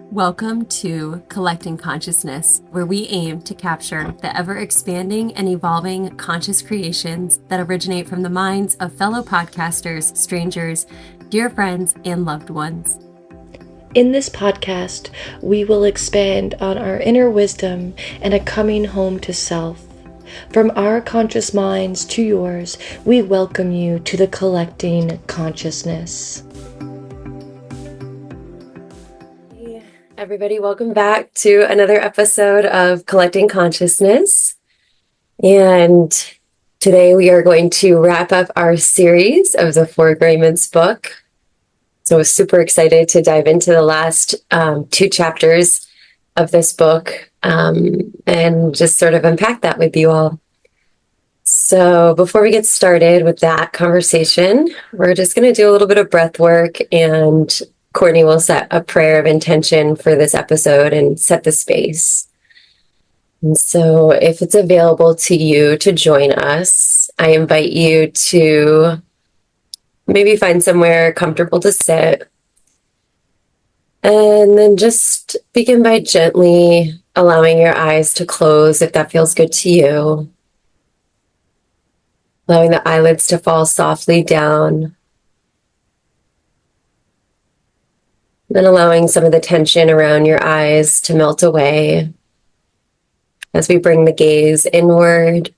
Welcome to Collecting Consciousness, where we aim to capture the ever-expanding and evolving conscious creations that originate from the minds of fellow podcasters, strangers, dear friends, and loved ones. In this podcast, we will expand on our inner wisdom and a coming home to self. From our conscious minds to yours, we welcome you to the Collecting Consciousness. Hey, everybody, welcome back to another episode of Collecting Consciousness. And today we are going to wrap up our series of the Four Agreements book. So I was super excited to dive into the last two chapters of this book and just sort of unpack that with you all. So before we get started with that conversation, we're just going to do a little bit of breath work, and Courtney will set a prayer of intention for this episode and set the space. And so if it's available to you to join us, I invite you to maybe find somewhere comfortable to sit. And then just begin by gently allowing your eyes to close if that feels good to you. Allowing the eyelids to fall softly down. Then allowing some of the tension around your eyes to melt away as we bring the gaze inward.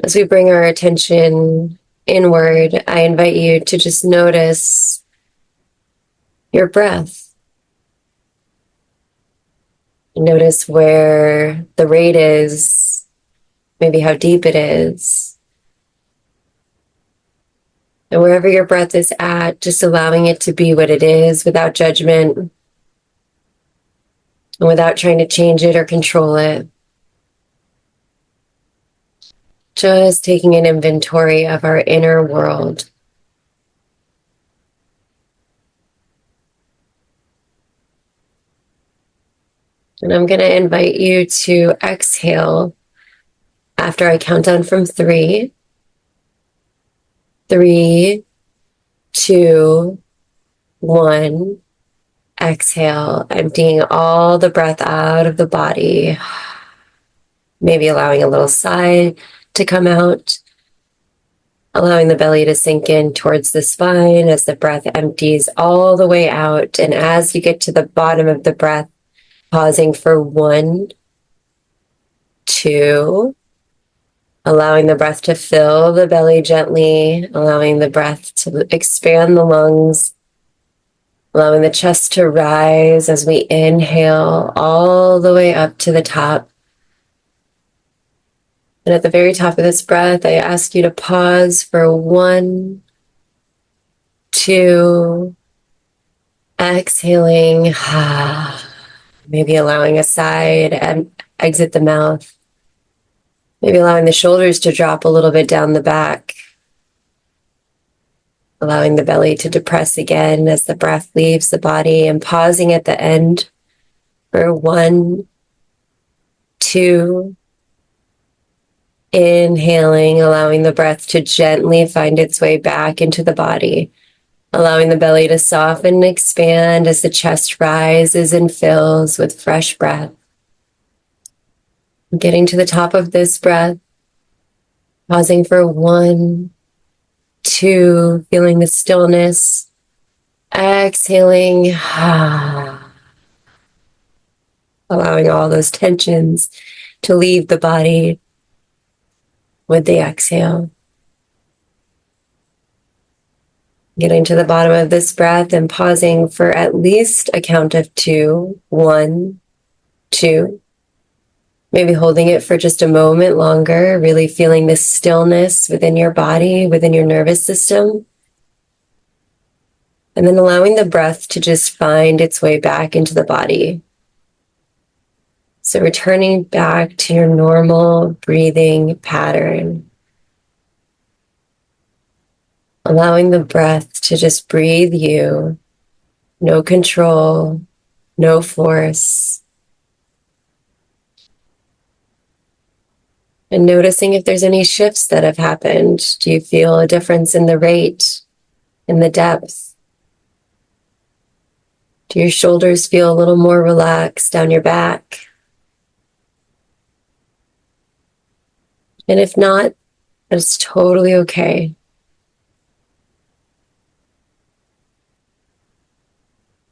As we bring our attention inward, I invite you to just notice your breath. Notice where the rate is, maybe how deep it is. And wherever your breath is at, just allowing it to be what it is without judgment and without trying to change it or control it. Just taking an inventory of our inner world. And I'm going to invite you to exhale after I count down from 3. 3, 2, 1. Exhale, emptying all the breath out of the body. Maybe allowing a little sigh to come out, allowing the belly to sink in towards the spine as the breath empties all the way out. And as you get to the bottom of the breath, pausing for 1, 2, allowing the breath to fill the belly gently, allowing the breath to expand the lungs, allowing the chest to rise as we inhale all the way up to the top. And at the very top of this breath, I ask you to pause for 1, 2, exhaling, maybe allowing a sigh to exit the mouth, maybe allowing the shoulders to drop a little bit down the back, allowing the belly to depress again as the breath leaves the body, and pausing at the end for 1, 2, inhaling, allowing the breath to gently find its way back into the body, allowing the belly to soften and expand as the chest rises and fills with fresh breath. Getting to the top of this breath, pausing for 1, 2, feeling the stillness, exhaling, allowing all those tensions to leave the body with the exhale. Getting to the bottom of this breath and pausing for at least a count of 2. 1, 2. Maybe holding it for just a moment longer, really feeling this stillness within your body, within your nervous system. And then allowing the breath to just find its way back into the body. So returning back to your normal breathing pattern. Allowing the breath to just breathe you. No control, no force. And noticing if there's any shifts that have happened. Do you feel a difference in the rate, in the depth? Do your shoulders feel a little more relaxed down your back? And if not, that's totally okay.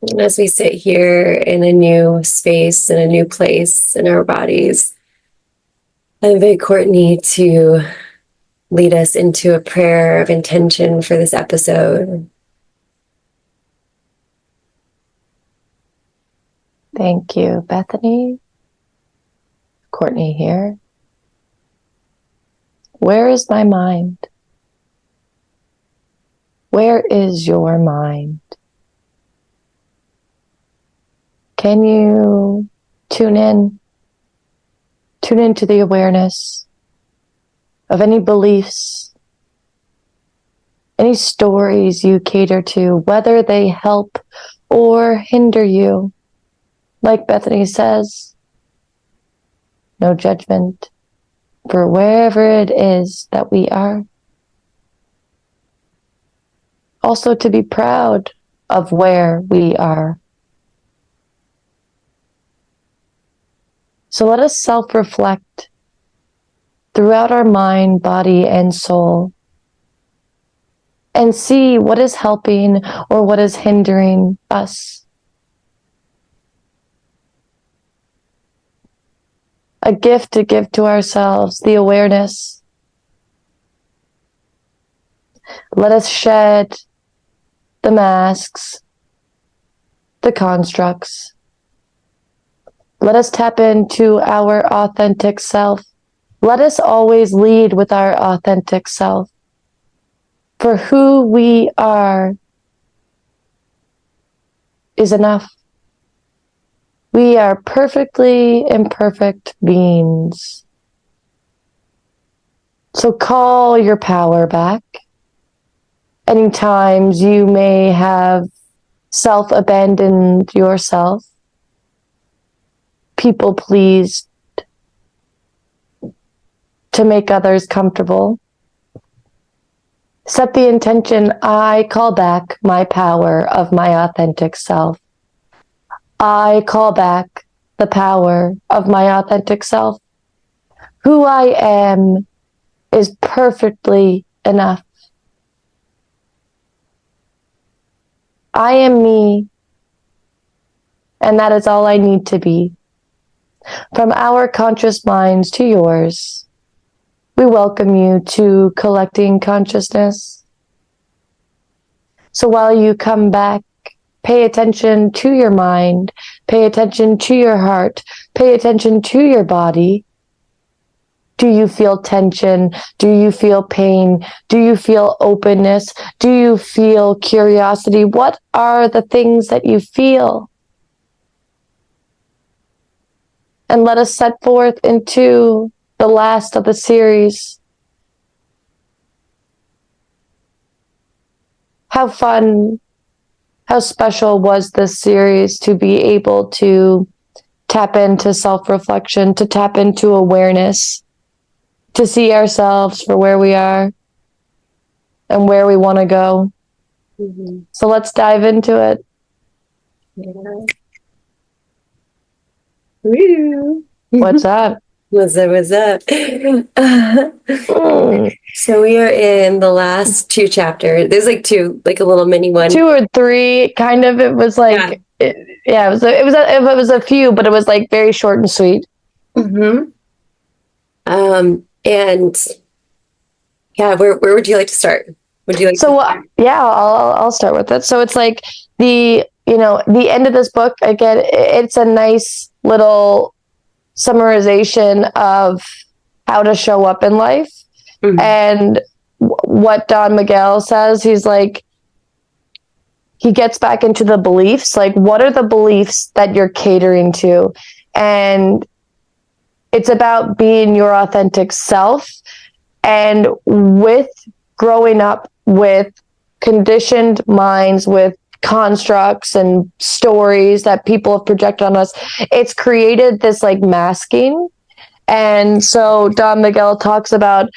And as we sit here in a new space, in a new place in our bodies, I invite Courtney to lead us into a prayer of intention for this episode. Thank you, Bethany. Courtney here. Where is my mind? Where is your mind? Can you tune in? Tune into the awareness of any beliefs, any stories you cater to, whether they help or hinder you. Like Bethany says, no judgment for wherever it is that we are. Also to be proud of where we are. So let us self-reflect throughout our mind, body, and soul, and see what is helping or what is hindering us. A gift to give to ourselves, the awareness. Let us shed the masks, the constructs. Let us tap into our authentic self. Let us always lead with our authentic self. For who we are is enough. We are perfectly imperfect beings. So call your power back. Any times you may have self-abandoned yourself, people pleased to make others comfortable. Set the intention, I call back my power of my authentic self. I call back the power of my authentic self. Who I am is perfectly enough. I am me, and that is all I need to be. From our conscious minds to yours, we welcome you to Collecting Consciousness. So while you come back, pay attention to your mind, pay attention to your heart, pay attention to your body. Do you feel tension? Do you feel pain? Do you feel openness? Do you feel curiosity? What are the things that you feel? And let us set forth into the last of the series. How fun, how special was this series to be able to tap into self-reflection, to tap into awareness, to see ourselves for where we are and where we want to go. Mm-hmm. So let's dive into it. Yeah. Woo. What's up? What's up? What's up? So we are in the last two chapters. There's like two, like a little mini one. 2 or 3, kind of. It was like, it was a few, but it was like very short and sweet. Mm-hmm. And yeah, where would you like to start? Would you like? So I'll start with it. So it's like the end of this book. Again, it's a nice little summarization of how to show up in life. Mm-hmm. And what Don Miguel says, he's like, he gets back into the beliefs. Like, what are the beliefs that you're catering to? And it's about being your authentic self. And with growing up with conditioned minds, with constructs and stories that people have projected on us, it's created this like masking. And so Don Miguel talks about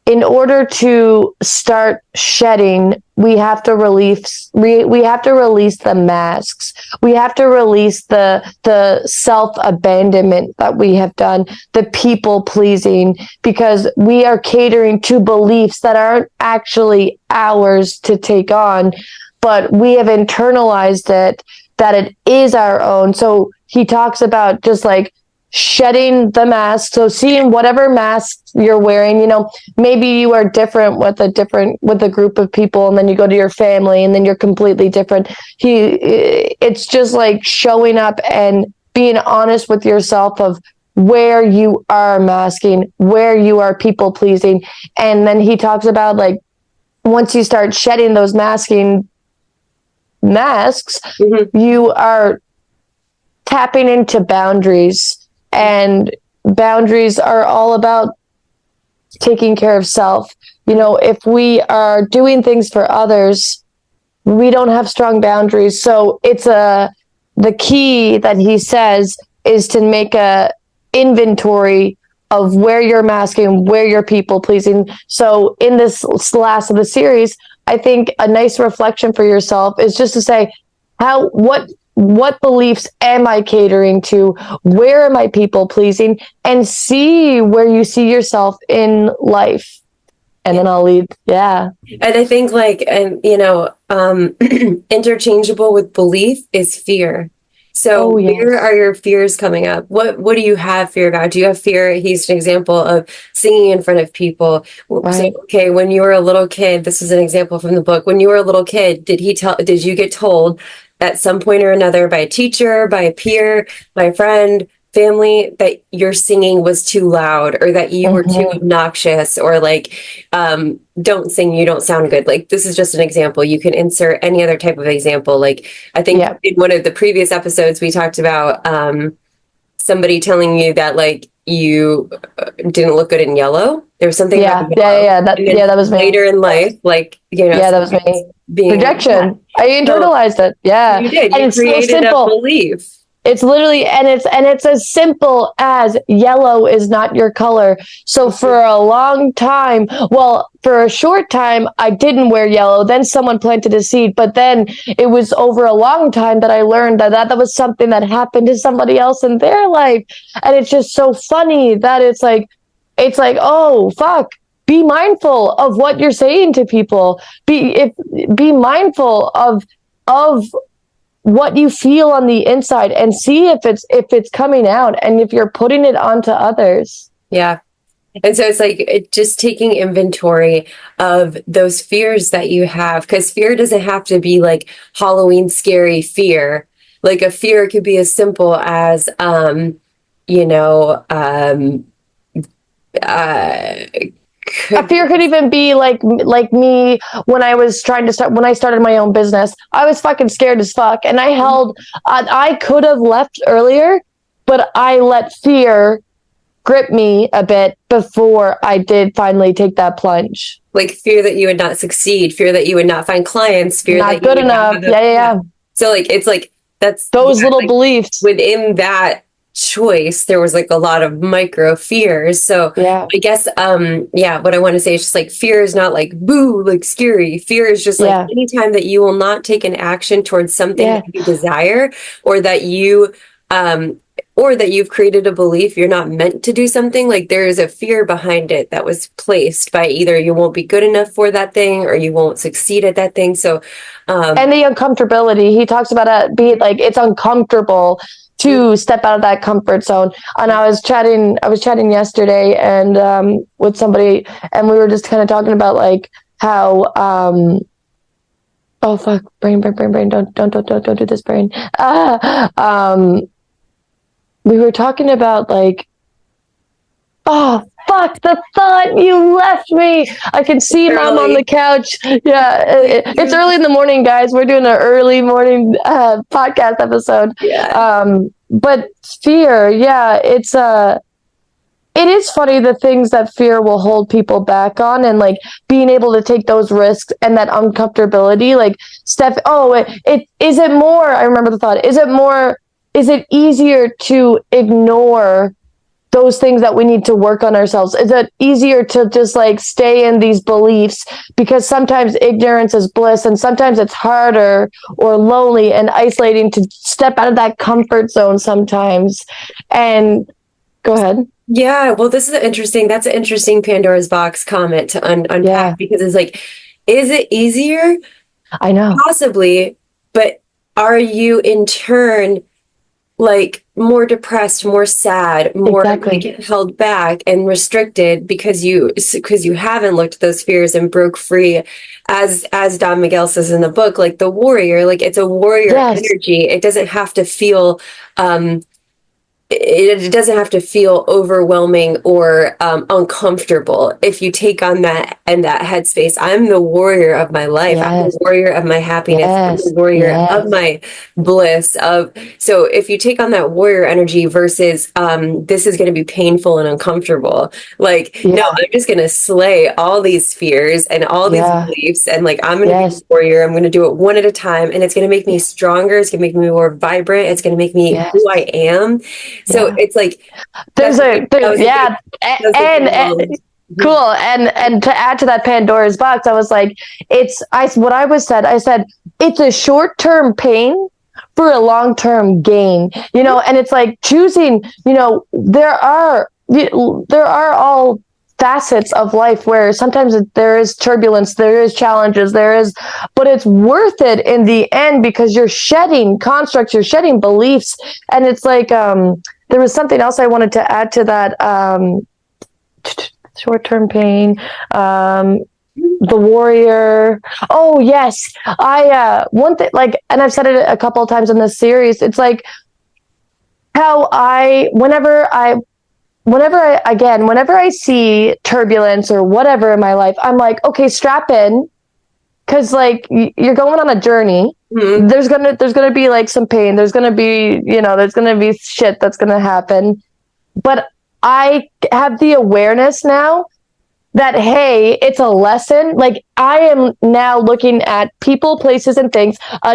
in order to start shedding, we have to release the masks. We have to release the self-abandonment that we have done, the people pleasing, because we are catering to beliefs that aren't actually ours to take on, but we have internalized it that it is our own. So he talks about just like shedding the mask. So seeing whatever mask you're wearing, maybe you are different with a group of people, and then you go to your family and then you're completely different. It's just like showing up and being honest with yourself of where you are masking, where you are people pleasing. And then he talks about like, once you start shedding those masks, you are tapping into boundaries. And boundaries are all about taking care of self. If we are doing things for others, we don't have strong boundaries. So the key that he says is to make a inventory of where you're masking, where you're people pleasing. So in this last of the series, I think a nice reflection for yourself is just to say, what beliefs am I catering to? Where am I people pleasing? And see where you see yourself in life. And then I'll leave. Yeah. And I think interchangeable with belief is fear. So where are your fears coming up? What do you have fear about? Do you have fear? He's an example of singing in front of people. Right. So, okay, when you were a little kid, this is an example from the book. When you were a little kid, did you get told at some point or another by a teacher, by a peer, by a friend, family, that your singing was too loud, or that you were too obnoxious, or don't sing, you don't sound good? Like, this is just an example. You can insert any other type of example. Like, I think in one of the previous episodes, we talked about somebody telling you that you didn't look good in yellow. There was something. That was me. Later in life, that was me. Projection. I internalized it. Yeah, you did. And you created a belief. It's literally, and it's as simple as yellow is not your color. So for a short time, I didn't wear yellow. Then someone planted a seed, but then it was over a long time that I learned that was something that happened to somebody else in their life. And it's just so funny that it's like, oh, fuck. Be mindful of what you're saying to people. Be mindful of what you feel on the inside, and see if it's coming out, and if you're putting it onto others. Yeah. And so it's just taking inventory of those fears that you have, because fear doesn't have to be like Halloween scary fear. Like, a fear could be as simple as a fear could even be like me when I started my own business. I was fucking scared as fuck, and I could have left earlier, but I let fear grip me a bit before I did finally take that plunge. Like, fear that you would not succeed, fear that you would not find clients, fear not that good enough. Yeah. So it's that's those little beliefs within that choice. There was a lot of micro fears. So I guess what I want to say is just fear is not boo, scary. Fear is just anytime that you will not take an action towards something that you desire, or that you've created a belief you're not meant to do something. There is a fear behind it that was placed by either you won't be good enough for that thing, or you won't succeed at that thing. So and the uncomfortability, he talks about it being it's uncomfortable to step out of that comfort zone. And I was chatting yesterday and with somebody, and we were just kind of talking about how oh fuck, brain, don't do this, brain. We were talking about oh fuck, the thought, you left me. I can see Mom on the couch. Yeah, it's early in the morning, guys. We're doing an early morning podcast episode. But fear, it is funny the things that fear will hold people back on, and being able to take those risks and that uncomfortability. Is it more? I remember the thought. Is it easier to ignore those things that we need to work on ourselves? Is it easier to just like stay in these beliefs because sometimes ignorance is bliss, and sometimes it's harder or lonely and isolating to step out of that comfort zone sometimes? And go ahead. Yeah, well, that's an interesting Pandora's box comment to unpack, Yeah, because it's like, is it easier? I know. Possibly, but are you in turn like more depressed, more sad, more Exactly. like held back and restricted because you haven't looked at those fears and broke free, as Don Miguel says in the book, like the warrior, like it's a warrior Yes. energy. It doesn't have to feel it doesn't have to feel overwhelming or uncomfortable if you take on that and that headspace. I'm the warrior of my life. I'm the Yes. warrior of my happiness. I'm the Yes. warrior of Yes. my bliss. Of so if you take on that warrior energy versus this is going to be painful and uncomfortable. Like no, Yeah. I'm just going to slay all these fears and all these Yeah. beliefs, and like I'm going to be Yes. the warrior. I'm going to do it one at a time, and it's going to make me stronger. It's going to make me more vibrant. It's going to make me Yes. who I am. So Yeah. it's like There's that was a big and long. cool. And to add to that Pandora's box, I was like, what I said, it's a short-term pain for a long-term gain, and it's like choosing, there are all facets of life where sometimes there is turbulence, there is challenges, but it's worth it in the end because you're shedding constructs, you're shedding beliefs. And it's like, there was something else I wanted to add to that, short-term pain, the warrior. Oh yes. One thing, like, and I've said it a couple of times in this series, it's like how whenever I see turbulence or whatever in my life, I'm like, okay, strap in, because like you're going on a journey. Mm-hmm. There's gonna be like some pain. There's gonna be shit that's gonna happen. But I have the awareness now that, hey, it's a lesson. Like I am now looking at people, places, and things. A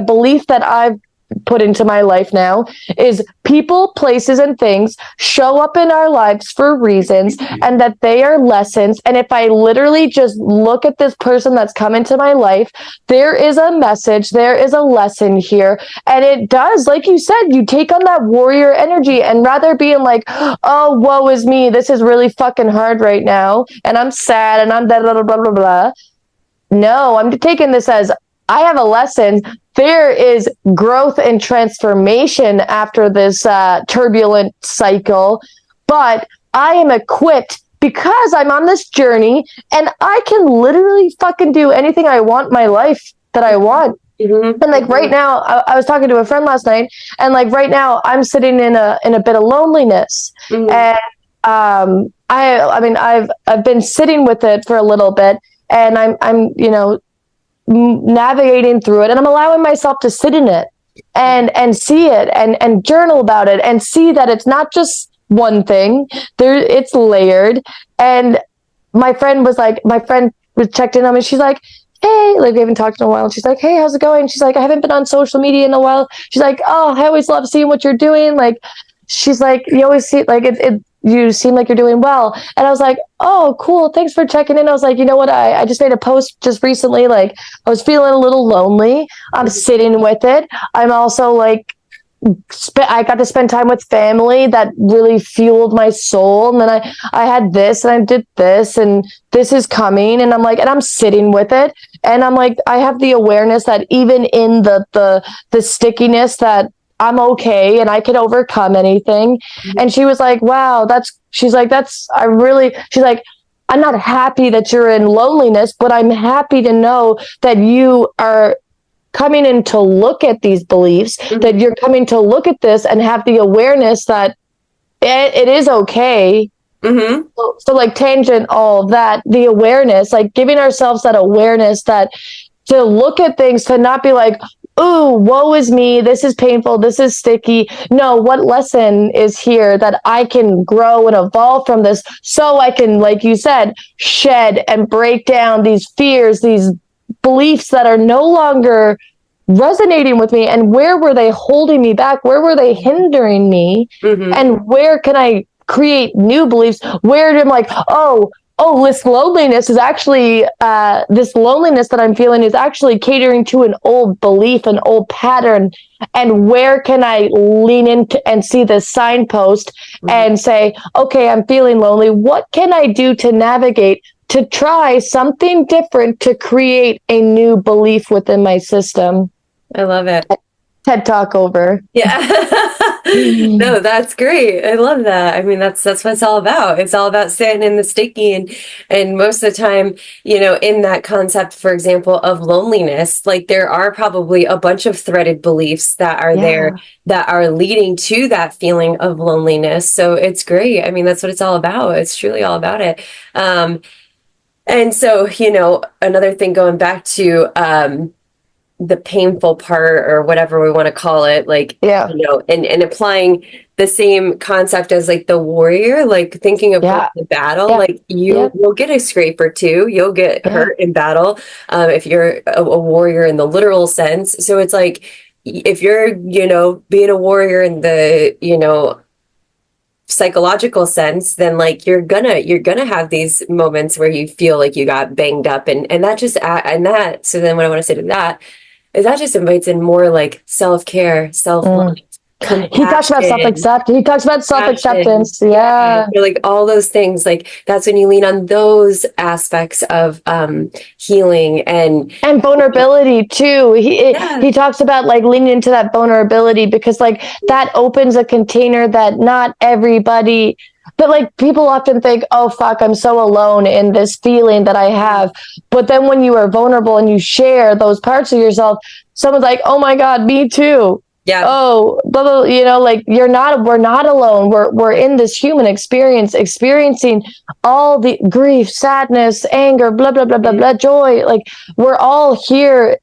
belief that I've put into my life now is people, places, and things show up in our lives for reasons, and that they are lessons. And if I literally just look at this person that's come into my life, there is a message, there is a lesson here. And it does, like you said, you take on that warrior energy, and rather being like, oh, woe is me, this is really fucking hard right now, and I'm sad, and I'm blah, blah, blah, blah, blah. No, I'm taking this as, I have a lesson. There is growth and transformation after this turbulent cycle, but I am equipped because I'm on this journey, and I can literally fucking do anything I want in my life that I want. Mm-hmm. And like right now, I was talking to a friend last night, and like right now, I'm sitting in a bit of loneliness, Mm-hmm. and I've been sitting with it for a little bit, and I'm navigating through it, and I'm allowing myself to sit in it and see it and journal about it and see that it's not just one thing. It's layered. And my friend was checked in on me. She's like, hey, like we haven't talked in a while. She's like, hey, how's it going? She's like, I haven't been on social media in a while. She's like, oh, I always love seeing what you're doing. Like, she's like, you always see, like, you seem like you're doing well. And I was like, oh, cool. Thanks for checking in. I was like, you know what? I just made a post just recently. Like, I was feeling a little lonely. I'm sitting with it. I'm also like, I got to spend time with family that really fueled my soul. And then I had this, and I did this, and this is coming. And I'm like, and I'm sitting with it. And I'm like, I have the awareness that even in the stickiness, that I'm okay and I can overcome anything. Mm-hmm. And she was like, wow, she's like, I'm not happy that you're in loneliness, but I'm happy to know that you are coming in to look at these beliefs, mm-hmm. that you're coming to look at this and have the awareness that it is okay. Mm-hmm. So like tangent all of that, the awareness, like giving ourselves that awareness, that to look at things, to not be like, ooh, woe is me, this is painful, this is sticky. No, what lesson is here that I can grow and evolve from this, so I can, like you said, shed and break down these fears, these beliefs that are no longer resonating with me, and where were they holding me back? Where were they hindering me? Mm-hmm. And where can I create new beliefs where I'm like, this loneliness is actually this loneliness that I'm feeling is actually catering to an old belief, an old pattern. And where can I lean into and see this signpost and say, okay, I'm feeling lonely. What can I do to navigate, to try something different, to create a new belief within my system? I love it. TED Talk over. Yeah. No, that's great. I love that. I mean, that's what it's all about. It's all about sitting in the sticky, and most of the time, in that concept, for example, of loneliness, like there are probably a bunch of threaded beliefs that are there that are leading to that feeling of loneliness. So it's great. I mean, that's what it's all about. It's truly all about it. And so, another thing going back to the painful part or whatever we want to call it, like, and applying the same concept as like the warrior, like thinking of the battle, like you'll get a scrape or two, you'll get hurt in battle if you're a warrior in the literal sense. So it's like, if you're, being a warrior in the, psychological sense, then like you're gonna have these moments where you feel like you got banged up, and that just so then what I want to say to that is that just invites in more like self-care, self-love. He talks about self-acceptance. He talks about self-acceptance. Yeah. Like all those things, like that's when you lean on those aspects of healing and vulnerability too. He talks about like leaning into that vulnerability, because like that opens a container that not everybody, but like people often think, oh fuck, I'm so alone in this feeling that I have. But then when you are vulnerable and you share those parts of yourself, someone's like, oh my God, me too. Yeah. Oh, blah, blah, like we're not alone. We're in this human experience, experiencing all the grief, sadness, anger, blah, blah, blah, blah, blah, joy. Like we're all here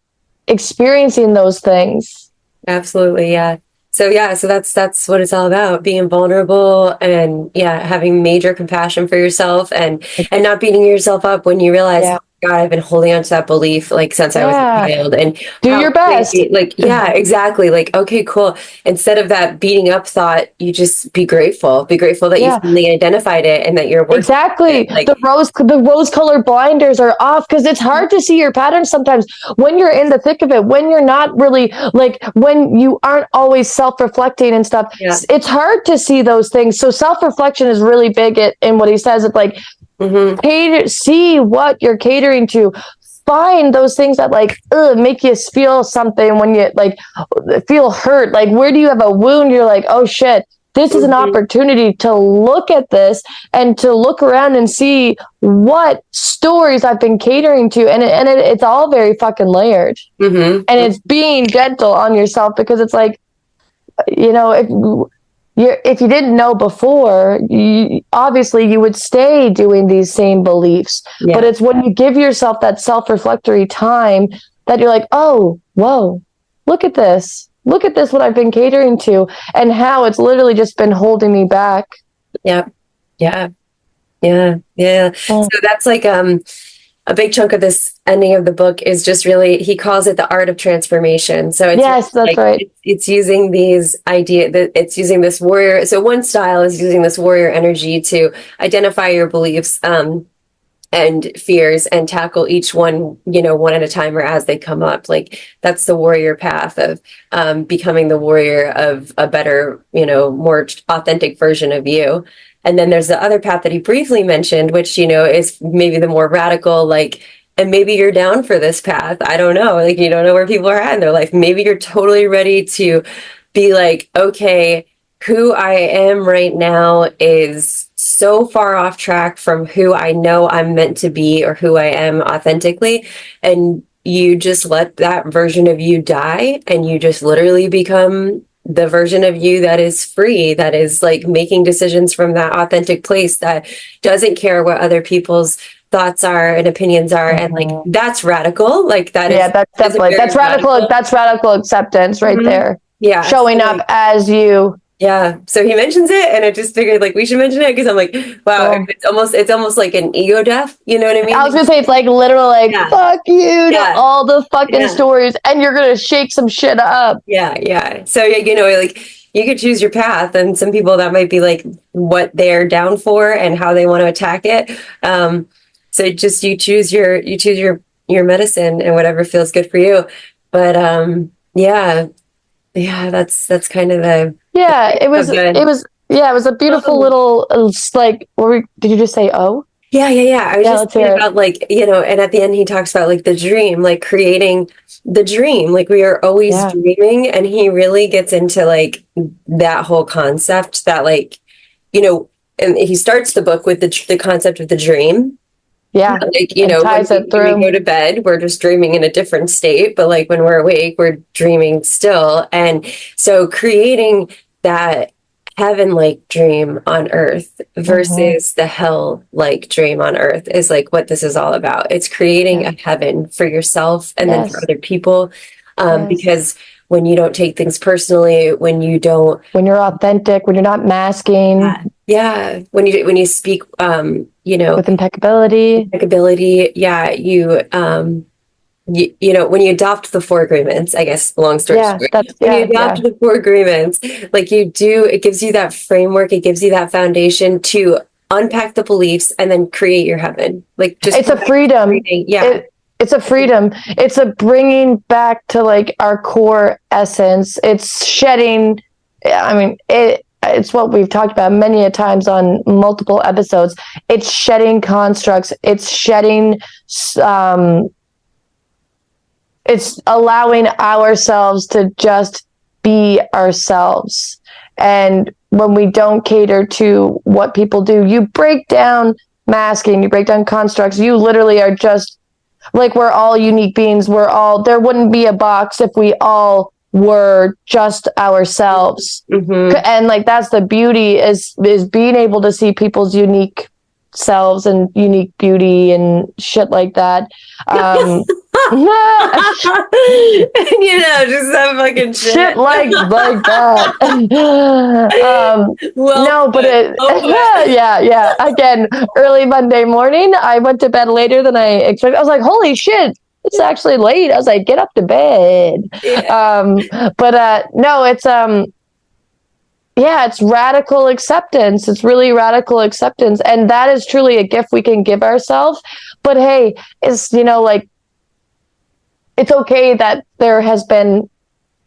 experiencing those things. Absolutely. Yeah. So that's what it's all about, being vulnerable and having major compassion for yourself and not beating yourself up when you realize, God, I've been holding on to that belief like since I was a child, and do your best. Like, exactly. Like, okay, cool. Instead of that beating up thought, you just be grateful that you finally identified it and that you're working. Exactly. Like, the rose colored blinders are off, because it's hard to see your patterns sometimes when you're in the thick of it, when you're not really like, when you aren't always self-reflecting and stuff. It's hard to see those things. So self-reflection is really big in what he says. It's like, see what you're catering to. Find those things that like make you feel something when you like feel hurt. Like, where do you have a wound? You're like, oh shit, this is an opportunity to look at this and to look around and see what stories I've been catering to. And it's all very fucking layered. And it's being gentle on yourself, because it's like, if you didn't know before, obviously you would stay doing these same beliefs. But it's when you give yourself that self-reflectory time that you're like, oh, whoa, look at this, what I've been catering to, and how it's literally just been holding me back. Yeah. So that's like a big chunk of this ending of the book is just really, he calls it the art of transformation. So it's that's right. It's using these it's using this warrior. So one style is using this warrior energy to identify your beliefs and fears and tackle each one, one at a time or as they come up. Like that's the warrior path of becoming the warrior of a better, more authentic version of you. And then there's the other path that he briefly mentioned, which, is maybe the more radical, like, and maybe you're down for this path. I don't know. Like, you don't know where people are at in their life. Maybe you're totally ready to be like, okay, who I am right now is so far off track from who I know I'm meant to be or who I am authentically. And you just let that version of you die, and you just literally become the version of you that is free, that is like making decisions from that authentic place, that doesn't care what other people's thoughts are and opinions are. And like, that's radical. Like that's radical acceptance right there. Yeah. Showing up as you. Yeah. So he mentions it, and I just figured like we should mention it, because I'm like, wow, it's almost like an ego death. You know what I mean? I was gonna say it's like literal, like fuck you to all the fucking stories, and you're gonna shake some shit up. Yeah. So like you could choose your path, and some people that might be like what they're down for and how they want to attack it. So just you choose your medicine and whatever feels good for you. But yeah, that's kind of the Yeah, it was of the it was yeah, it was a beautiful little like did you just say oh? yeah. I was Yeah, just let's thinking hear it. about like, and at the end he talks about like the dream, like creating the dream. Like we are always Yeah. dreaming, and he really gets into like that whole concept that like, and he starts the book with the concept of the dream. Yeah. Like, And when ties it when we through. go to bed, we're just dreaming in a different state, but like when we're awake, we're dreaming still. And so creating that heaven-like dream on earth Mhm. versus the hell-like dream on earth is like what this is all about. It's creating Yeah. a heaven for yourself and then for Yes. other people. Yes. Because when you don't take things personally, when you don't When you're authentic, when you're not masking yeah, when you speak with impeccability. impeccability, yeah, when you adopt the four agreements, I guess, long story Yeah, short, that's when you yeah. adopt the four agreements, like it gives you that framework, it gives you that foundation to unpack the beliefs and then create your heaven. Like just It's a freedom. yeah. It's a freedom. It's a bringing back to like our core essence. It's shedding. I mean, it's what we've talked about many a times on multiple episodes. It's shedding constructs. It's shedding. Um, it's allowing ourselves to just be ourselves. And when we don't cater to what people do, you break down masking, you break down constructs. You literally are just like, we're all unique beings. There wouldn't be a box if we all were just ourselves. Mm-hmm. And like, that's the beauty is being able to see people's unique selves and unique beauty and shit like that. Just that fucking Shit shit. like that. Well, No, but oh, yeah. Again, early Monday morning, I went to bed later than I expected. I was like, holy shit, it's actually late. I was like, get up to bed. yeah. But no, it's yeah, it's radical acceptance. It's really radical acceptance, and that is truly a gift we can give ourselves. But hey, it's like, it's okay that there has been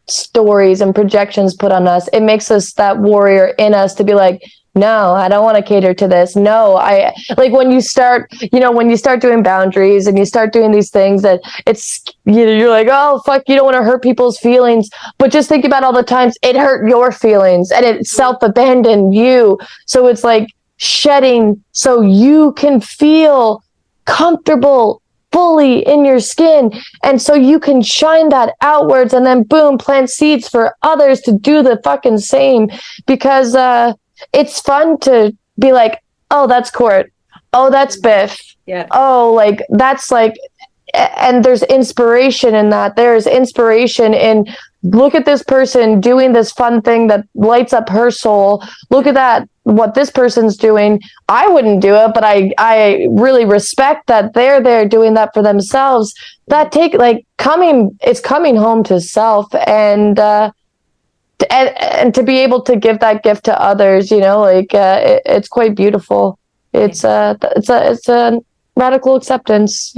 stories and projections put on us. It makes us that warrior in us to be like, no, I don't want to cater to this. No, I like when you start doing boundaries and you start doing these things that it's, you're like, oh, fuck, you don't want to hurt people's feelings. But just think about all the times it hurt your feelings and it self-abandoned you. So it's like shedding so you can feel comfortable fully in your skin, and so you can shine that outwards and then boom, plant seeds for others to do the fucking same. Because it's fun to be like, oh, that's Court, oh, that's Biff, Yeah. oh, like that's like, and there's inspiration in that. There's inspiration in, look at this person doing this fun thing that lights up her soul. Look at that, what this person's doing. I wouldn't do it, but I really respect that they're there doing that for themselves. That it's coming home to self, and to be able to give that gift to others, it's quite beautiful. It's a radical acceptance.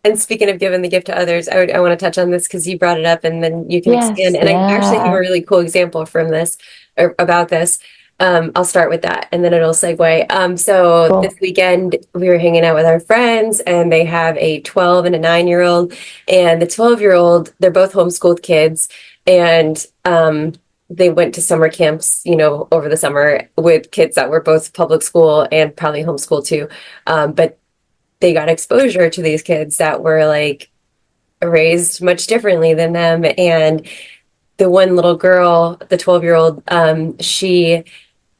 And speaking of giving the gift to others, I want to touch on this because you brought it up, and then you can Yes, expand. And I actually have yeah. a really cool example from this or about this. I'll start with that, and then it'll segue. So Cool. this weekend we were hanging out with our friends, and they have a 12 and a 9-year-old, and the 12-year-old, they're both homeschooled kids, and they went to summer camps, over the summer with kids that were both public school and probably homeschool too. But they got exposure to these kids that were like raised much differently than them. And the one little girl, the 12-year-old, she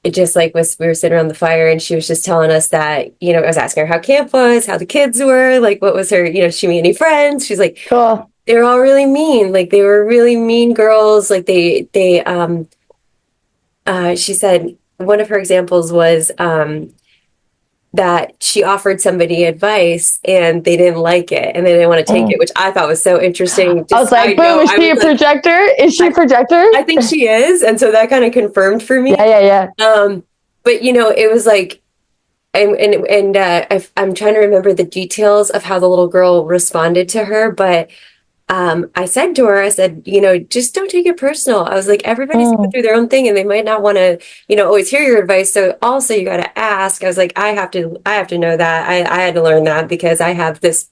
it just like we were sitting around the fire, and she was just telling us that, I was asking her how camp was, how the kids were, like what was her, she made any friends. She's like, Cool. they were all really mean. Like they were really mean girls. Like she said one of her examples was, that she offered somebody advice and they didn't like it and they didn't want to take it, which I thought was so interesting. I was like, boom, is she a projector? Is she a projector? I think she is. And so that kind of confirmed for me. Yeah. But you know, it was like, I'm trying to remember the details of how the little girl responded to her, but I said to her, I said, you know, just don't take it personal. I was like, everybody's going through their own thing and they might not want to, you know, always hear your advice. So also you got to ask. I was like, I have to know that. I had to learn that because I have this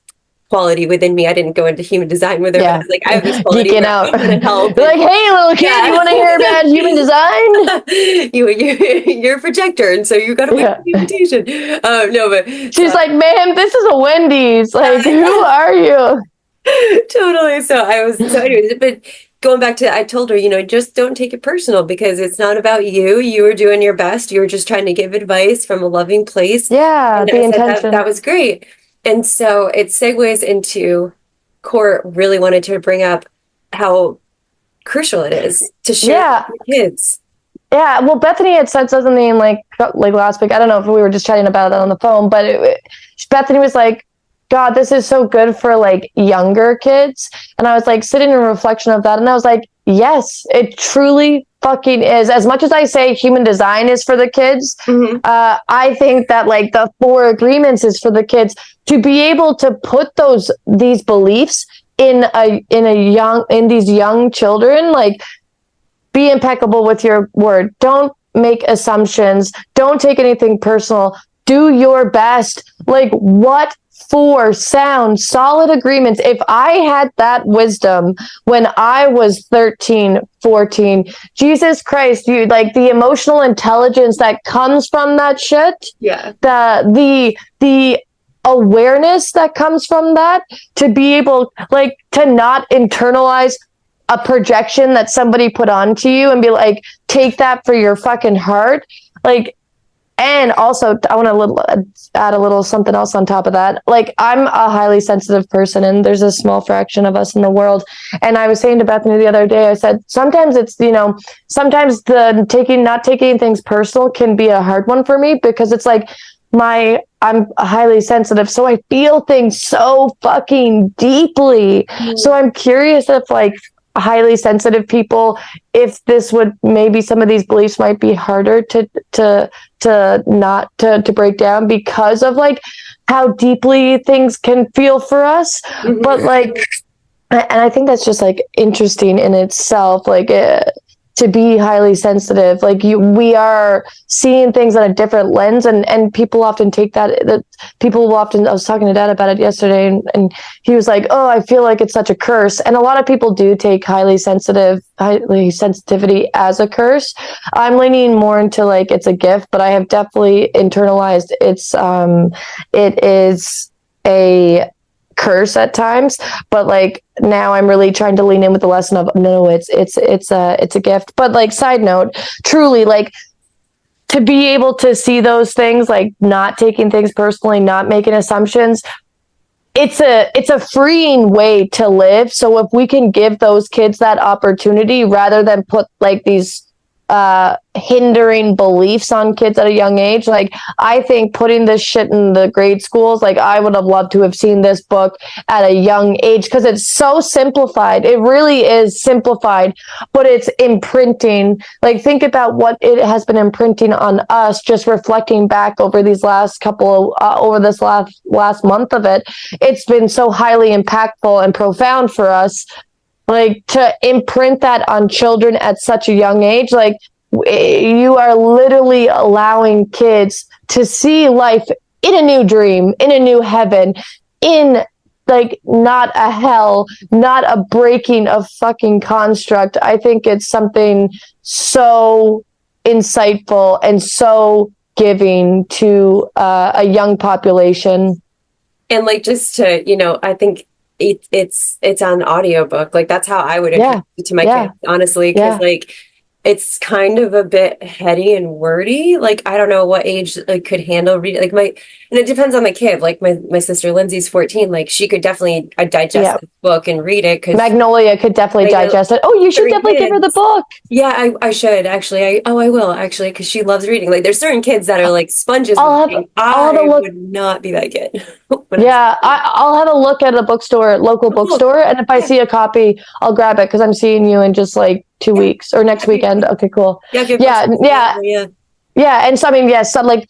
quality within me. I didn't go into human design with her. Yeah. I was like, I have this quality. Geeking out. Help. Like, hey, little kid, you want to hear about human design? You're a projector, and so you got to make the invitation. No, but she's like, ma'am, this is a Wendy's. Like, who are you? Totally. So anyways, but going back to, I told her, you know, just don't take it personal because it's not about you. You were doing your best. You were just trying to give advice from a loving place. Yeah, and the intention. that was great. And so it segues into Court really wanted to bring up how crucial it is to share with kids. Yeah, well, Bethany had said something like last week. I don't know if we were just chatting about that on the phone, but Bethany was like, God, this is so good for like younger kids. And I was like sitting in reflection of that. And I was like, yes, it truly fucking is. As much as I say human design is for the kids, I think that like the 4 agreements is for the kids to be able to put these beliefs in these young children. Like, be impeccable with your word. Don't make assumptions. Don't take anything personal. Do your best. Like, what 4 sound solid agreements? If I had that wisdom when I was 13, 14, Jesus Christ, you like the emotional intelligence that comes from that shit. Yeah. The awareness that comes from that, to be able like to not internalize a projection that somebody put onto you and be like, take that for your fucking heart. Like, and also I want to add a little something else on top of that. Like, I'm a highly sensitive person and there's a small fraction of us in the world. And I was saying to Bethany the other day, I said, sometimes it's, you know, sometimes not taking things personal can be a hard one for me because it's like I'm highly sensitive. So I feel things so fucking deeply. So I'm curious if like highly sensitive people, if this would maybe some of these beliefs might be harder to break down because of like how deeply things can feel for us. But like, and I think that's just like interesting in itself, like to be highly sensitive. Like we are seeing things on a different lens, and people often take that people will often, I was talking to Dad about it yesterday, and he was like, oh, I feel like it's such a curse. And a lot of people do take highly sensitivity as a curse. I'm leaning more into like it's a gift, but I have definitely internalized it is a curse at times. But like now I'm really trying to lean in with the lesson of no, it's a gift. But like, side note, truly, like, to be able to see those things, like not taking things personally, not making assumptions, it's a freeing way to live. So if we can give those kids that opportunity rather than put like these hindering beliefs on kids at a young age, like I think putting this shit in the grade schools, like I would have loved to have seen this book at a young age because it's so simplified. It really is simplified, but it's imprinting. Like, think about what it has been imprinting on us, just reflecting back over these last couple over this last month of it. It's been so highly impactful and profound for us. Like, to imprint that on children at such a young age, like you are literally allowing kids to see life in a new dream, in a new heaven, in like not a hell, not a breaking of fucking construct. I think it's something so insightful and so giving to a young population. And like, just to, you know, I think it's on audiobook. Like, that's how I would introduce it to my kids, honestly, because like it's kind of a bit heady and wordy. Like, I don't know what age like could handle reading. Like and it depends on the kid. Like my sister Lindsay's 14. Like she could definitely digest Yeah. the book and read it because Magnolia could definitely I know digest it. Oh, you should every definitely give her the kid's book. yeah, I should actually. I will actually because she loves reading. Like there's certain kids that are like sponges with I'll reading. have a I look. would not be that kid. when I was Yeah, I'll have a look at a bookstore, local cool. bookstore, and if I Yeah, see a copy, I'll grab it because I'm seeing you in just like 2 weeks or next that'd be weekend. great. Okay, cool. Yeah, if you have books Yeah, yeah, available, yeah. yeah. And so I mean, yes, so, like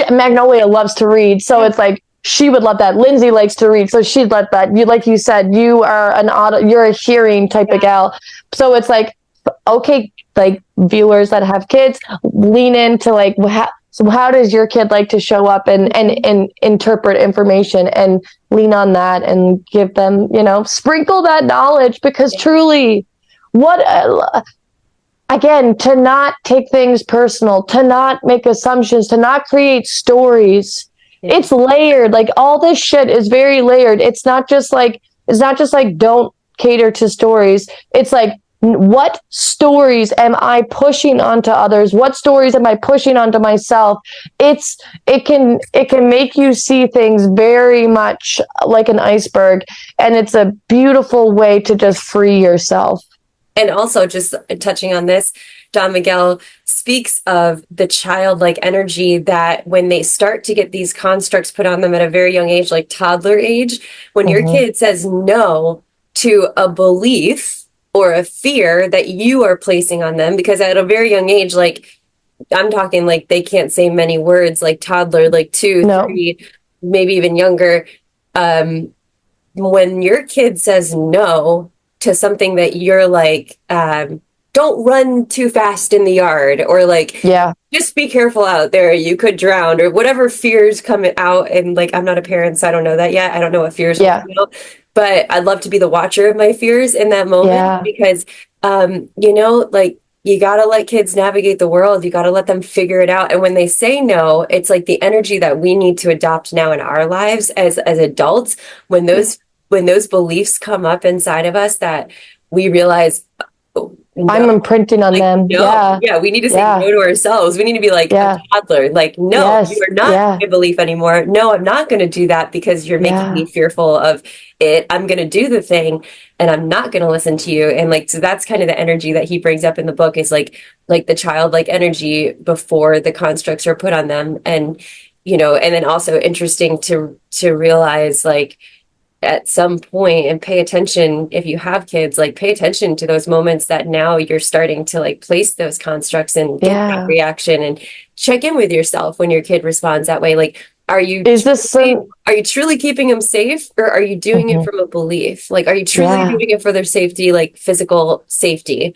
Magnolia loves to read, so Yeah. it's like she would love that. Lindsay likes to read, so she'd love that. You, like you said, you are you're a hearing type of gal, so it's like okay, like viewers that have kids, lean into like so how does your kid like to show up and interpret information, and lean on that and give them, sprinkle that knowledge, because truly, what again, to not take things personal, to not make assumptions, to not create stories. Yeah. It's layered. Like all this shit is very layered. It's not just like don't cater to stories. It's like, what stories am I pushing onto others? What stories am I pushing onto myself? It can make you see things very much like an iceberg, and it's a beautiful way to just free yourself. And also, just touching on this, Don Miguel speaks of the childlike energy that when they start to get these constructs put on them at a very young age, like toddler age, when your kid says no to a belief or a fear that you are placing on them, because at a very young age, like I'm talking like they can't say many words, like toddler, like 2, No. 3, maybe even younger. When your kid says no to something that you're like, don't run too fast in the yard, or like, Yeah. just be careful out there, you could drown, or whatever fears come out. And like, I'm not a parent, so I don't know that yet. I don't know what fears will come out, but I'd love to be the watcher of my fears in that moment because, like, you got to let kids navigate the world. You got to let them figure it out. And when they say no, it's like the energy that we need to adopt now in our lives as adults. When those beliefs come up inside of us, that we realize, no. I'm imprinting on them. No. Yeah, we need to say no to ourselves. We need to be like a toddler. Like, no, you are not my belief anymore. No, I'm not going to do that because you're making me fearful of it. I'm going to do the thing and I'm not going to listen to you. And like, so that's kind of the energy that he brings up in the book, is like the childlike energy before the constructs are put on them. And, and then also interesting to realize, like, at some point, and pay attention if you have kids, like pay attention to those moments that now you're starting to like place those constructs and get that reaction, and check in with yourself when your kid responds that way. Like, are you truly keeping them safe, or are you doing it from a belief? Like, are you truly doing it for their safety, like physical safety,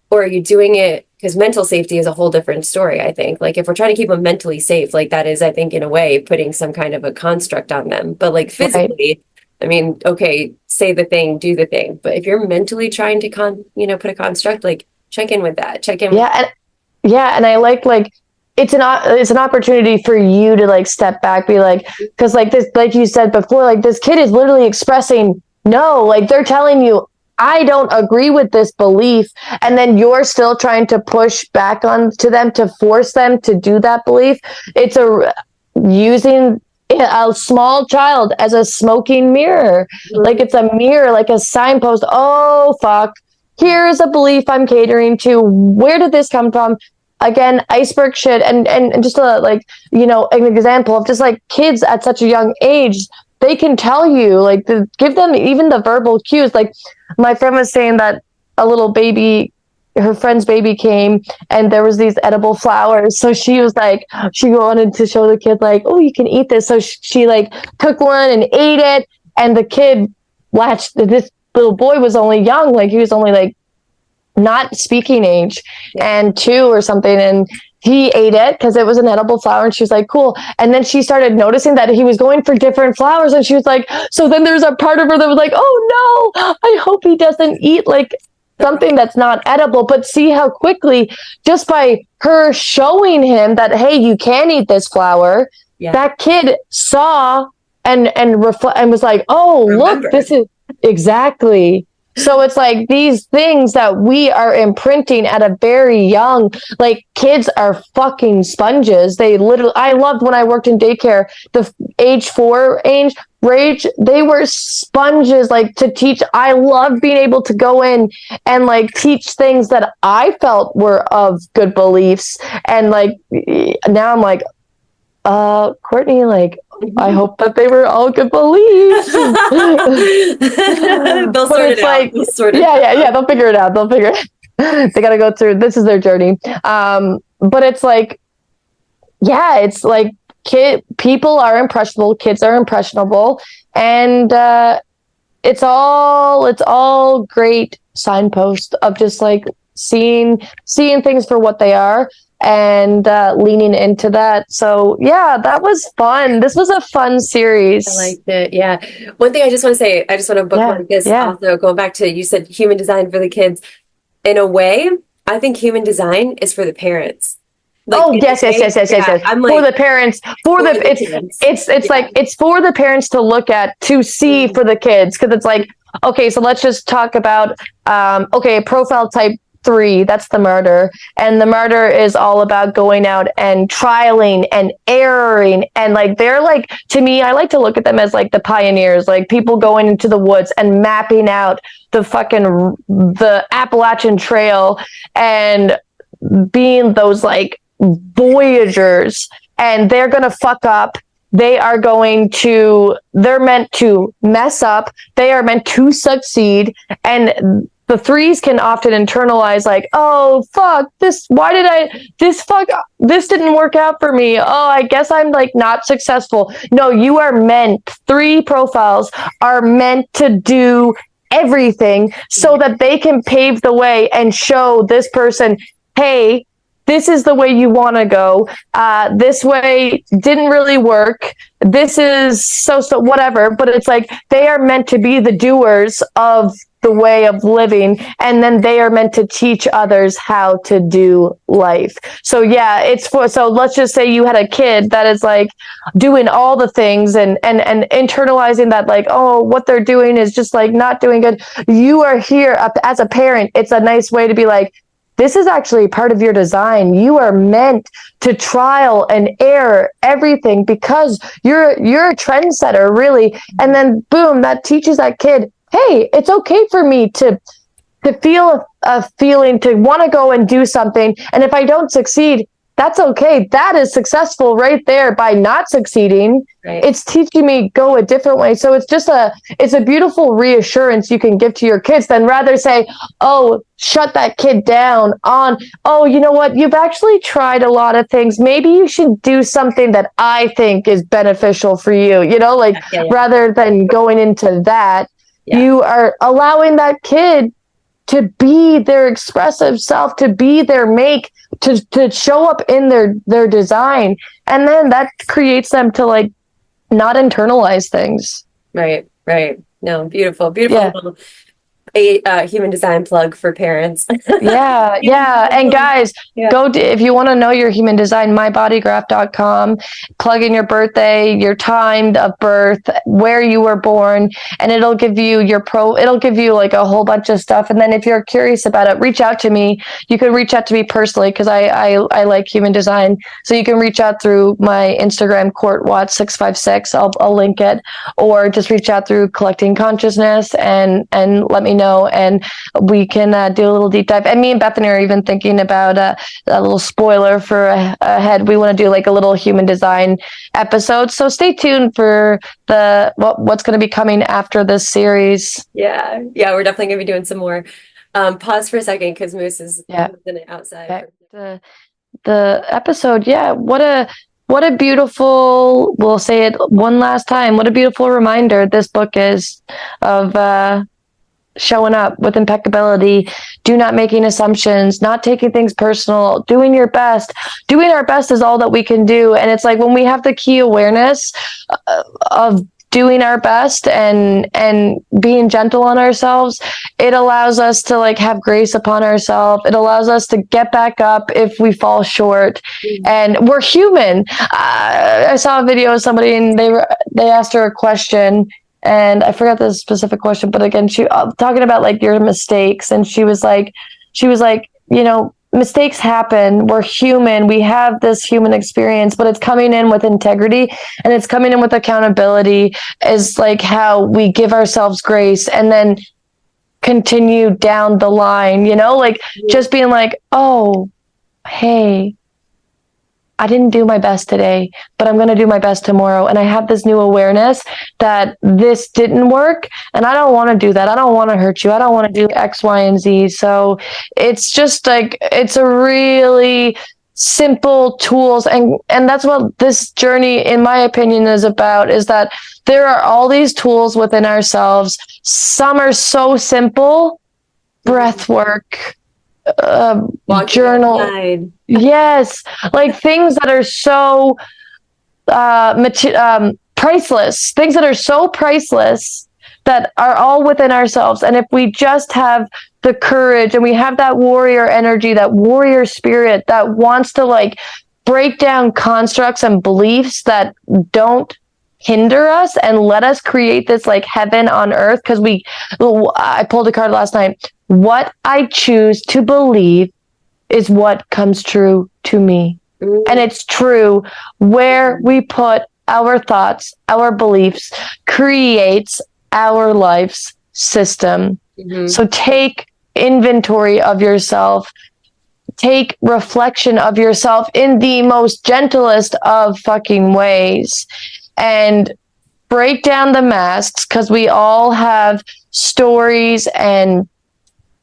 or are you doing it because mental safety is a whole different story? I think, like, if we're trying to keep them mentally safe, like that is, I think, in a way, putting some kind of a construct on them. But like physically, I mean, okay, say the thing, do the thing. But if you're mentally trying to put a construct, like check in with that. Check in. And I like it's an opportunity for you to like step back, be like, because like this, like you said before, like this kid is literally expressing no, like they're telling you, I don't agree with this belief, and then you're still trying to push back onto them to force them to do that belief. It's using a small child as a smoking mirror. Like it's a mirror, like a signpost. Oh fuck, here's a belief I'm catering to. Where did this come from? Again, iceberg shit. And just an example of just like kids at such a young age, they can tell you, like, give them even the verbal cues. Like my friend was saying that a little baby, her friend's baby came and there was these edible flowers. So she was like, she wanted to show the kid like, oh, you can eat this. So she like took one and ate it. And the kid latched. This little boy was only young. Like he was only like not speaking age and 2 or something. And he ate it because it was an edible flower. And she was like, cool. And then she started noticing that he was going for different flowers. And she was like, so then there's a part of her that was like, oh no, I hope he doesn't eat like something that's not edible. But see how quickly, just by her showing him that, hey, you can eat this flower, that kid saw and was like, oh, look, this is exactly. So it's like these things that we are imprinting at a very young, like kids are fucking sponges. They literally, I loved when I worked in daycare, the age 4 age rage, they were sponges like to teach. I loved being able to go in and like teach things that I felt were of good beliefs. And like now I'm like, Courtney, like, I hope that they were all good beliefs. They'll But sort it's it like, out. They'll sort it yeah, they'll figure it out. They'll figure it. They got to go through. This is their journey. But it's like, yeah, it's like people are impressionable, kids are impressionable, and it's all great signpost of just like seeing things for what they are, and leaning into that. So yeah, that was fun. This was a fun series. I liked it. Yeah. One thing I just want to say, I just want to bookmark this also going back to, you said human design for the kids. In a way, I think human design is for the parents. Like, yes. I'm like, for the parents, kids. it's like it's for the parents to look at, to see for the kids, because it's like, okay, so let's just talk about profile type 3, that's the martyr, and the martyr is all about going out and trialing and erroring, and like they're like, to me, I like to look at them as like the pioneers, like people going into the woods and mapping out the Appalachian Trail and being those like voyagers, and they're gonna fuck up. They're meant to mess up. They are meant to succeed. And the 3s can often internalize like, oh, fuck, this didn't work out for me. Oh, I guess I'm like not successful. No, you are meant, 3 profiles are meant to do everything so that they can pave the way and show this person, hey, this is the way you want to go. This way didn't really work. This is so whatever. But it's like they are meant to be the doers of the way of living, and then they are meant to teach others how to do life. So yeah, so let's just say you had a kid that is like doing all the things and internalizing that like, oh, what they're doing is just like not doing good. You are here as a parent. It's a nice way to be like, this is actually part of your design. You are meant to trial and error everything because you're a trendsetter, really. And then boom, that teaches that kid, hey, it's okay for me to feel a feeling to want to go and do something. And if I don't succeed, that's okay. That is successful right there by not succeeding. Right. It's teaching me go a different way. So it's a beautiful reassurance you can give to your kids than rather say, oh, shut that kid down on, oh, you know what? You've actually tried a lot of things. Maybe you should do something that I think is beneficial for you, rather than going into that. Yeah. You are allowing that kid to be their expressive self, to be their make, to show up in their design. And then that creates them to like not internalize things. Right. No, beautiful. Yeah. Little human design plug for parents. yeah. And guys, go if you want to know your human design, mybodygraph.com, plug in your birthday, your time of birth, where you were born, and it'll give you it'll give you like a whole bunch of stuff. And then if you're curious about it, reach out to me. You can reach out to me personally because I like human design. So you can reach out through my Instagram, CourtWatts656. I'll link it, or just reach out through Collecting Consciousness and let me know, and we can do a little deep dive. And me and Bethany are even thinking about a little spoiler for ahead. We want to do like a little human design episode, so stay tuned for what's going to be coming after this series. Yeah, we're definitely going to be doing some more. Pause for a second because Moose is outside. The episode, what a beautiful, we'll say it one last time, what a beautiful reminder this book is of showing up with impeccability, do not making assumptions, not taking things personal, doing your best. Doing our best is all that we can do. And it's like when we have the key awareness of doing our best and being gentle on ourselves, it allows us to like have grace upon ourselves. It allows us to get back up if we fall short. And we're human. I saw a video of somebody and they asked her a question, and I forgot the specific question, but again, she talking about like your mistakes, and she was like, you know, mistakes happen. We're human. We have this human experience, but it's coming in with integrity and it's coming in with accountability, is like how we give ourselves grace and then continue down the line, you know, like just being like, oh, hey, I didn't do my best today, but I'm going to do my best tomorrow. And I have this new awareness that this didn't work and I don't want to do that. I don't want to hurt you. I don't want to do X, Y, and Z. So it's just like, it's a really simple tools. And that's what this journey, in my opinion, is about, is that there are all these tools within ourselves. Some are so simple, breath work, journal. Outside. Yes, like things that are so priceless, things that are so priceless that are all within ourselves. And if we just have the courage and we have that warrior energy, that warrior spirit that wants to like break down constructs and beliefs that don't hinder us and let us create this like heaven on earth. Because I pulled a card last night. What I choose to believe is what comes true to me. And it's true. Where we put our thoughts, our beliefs, creates our life's system. So take inventory of yourself. Take reflection of yourself in the most gentlest of fucking ways. And break down the masks, because we all have stories and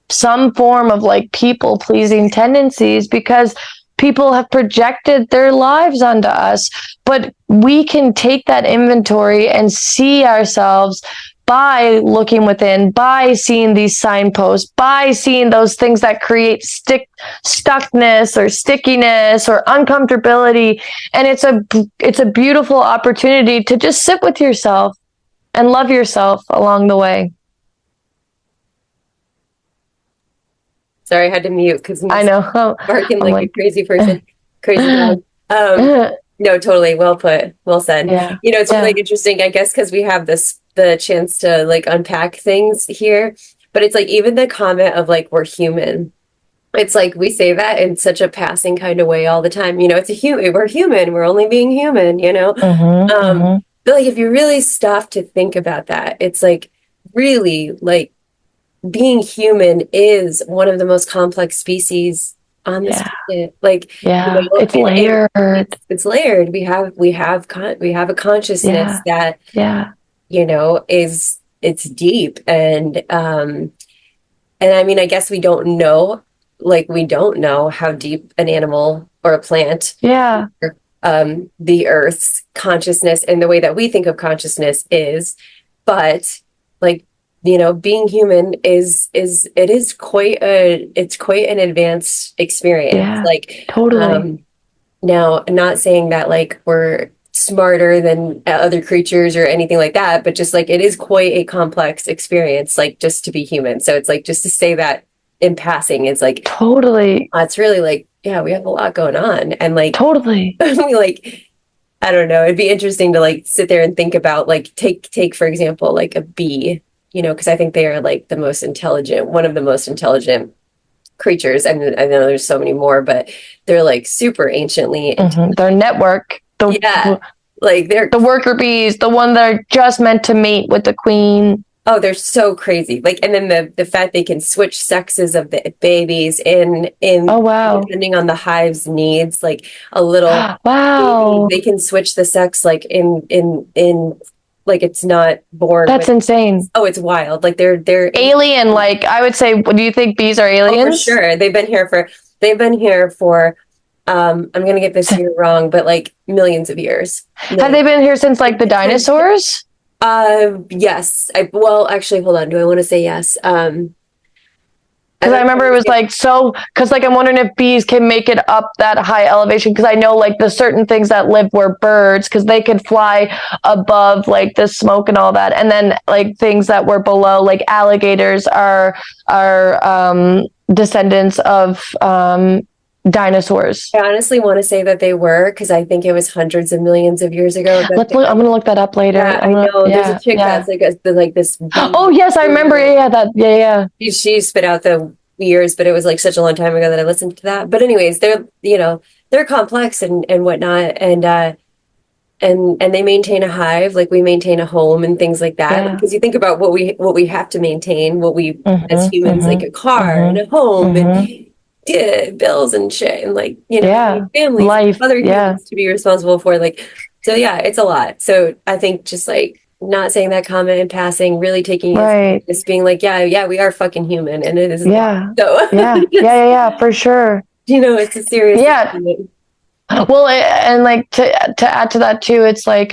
some form of like people pleasing tendencies, because people have projected their lives onto us. But we can take that inventory and see ourselves by looking within, by seeing these signposts, by seeing those things that create stuckness or stickiness or uncomfortability. And it's a beautiful opportunity to just sit with yourself and love yourself along the way. Sorry, I had to mute because I know. barking like a crazy person, crazy dog. No, totally. Well put. Well said. Yeah. You know, it's really interesting, I guess, because we have the chance to like unpack things here. But it's like even the comment of like, we're human. It's like we say that in such a passing kind of way all the time. You know, we're human. We're only being human, you know? But like if you really stop to think about that, it's like really like being human is one of the most complex species on this planet. Like, you know, it's layered. It's layered. We have a consciousness that, you know, it's deep. And I mean, I guess we don't know how deep an animal or a plant, the Earth's consciousness and the way that we think of consciousness is, but like, you know, being human is quite an advanced experience. Yeah, like totally. Now, not saying that like we're smarter than other creatures or anything like that, but just like it is quite a complex experience, like just to be human. So it's like just to say that in passing is like totally. It's really like, yeah, we have a lot going on, and like totally. like I don't know. It'd be interesting to like sit there and think about like take for example like a bee. You know, because I think they are like one of the most intelligent creatures. And I know there's so many more, but they're like super anciently. Their network. Like they're the worker bees, the one that are just meant to mate with the queen. Oh, they're so crazy. Like, and then the fact they can switch sexes of the babies in depending on the hive's needs, like a little baby, they can switch the sex like in like it's not born. That's insane. Oh, it's wild. Like they're alien. Like I would say, do you think bees are aliens? Oh, for sure. They've been here for I'm gonna get this year wrong, but like millions of years. Have they been here since like the dinosaurs? Yes. Actually, hold on. Do I want to say yes? Because I remember it was like because like I'm wondering if bees can make it up that high elevation, because I know like the certain things that live were birds, because they could fly above like the smoke and all that, and then like things that were below, like alligators are descendants of dinosaurs. I honestly want to say that they were, because I think it was hundreds of millions of years ago. Let's look. I'm gonna look that up later. Yeah, I know. There's a chick that's like this. Oh yes, I remember. Yeah, She spit out the years, but it was like such a long time ago that I listened to that. But anyways, they're complex and whatnot, and they maintain a hive, like we maintain a home and things like that. Because you think about what we have to maintain, what we as humans, like a car and a home and bills and shit, and like families, life, other humans to be responsible for. Like, so it's a lot. So I think just like not saying that comment in passing, really taking it as being like, we are fucking human, and it is so for sure. It's a serious Well, and like to add to that too, it's like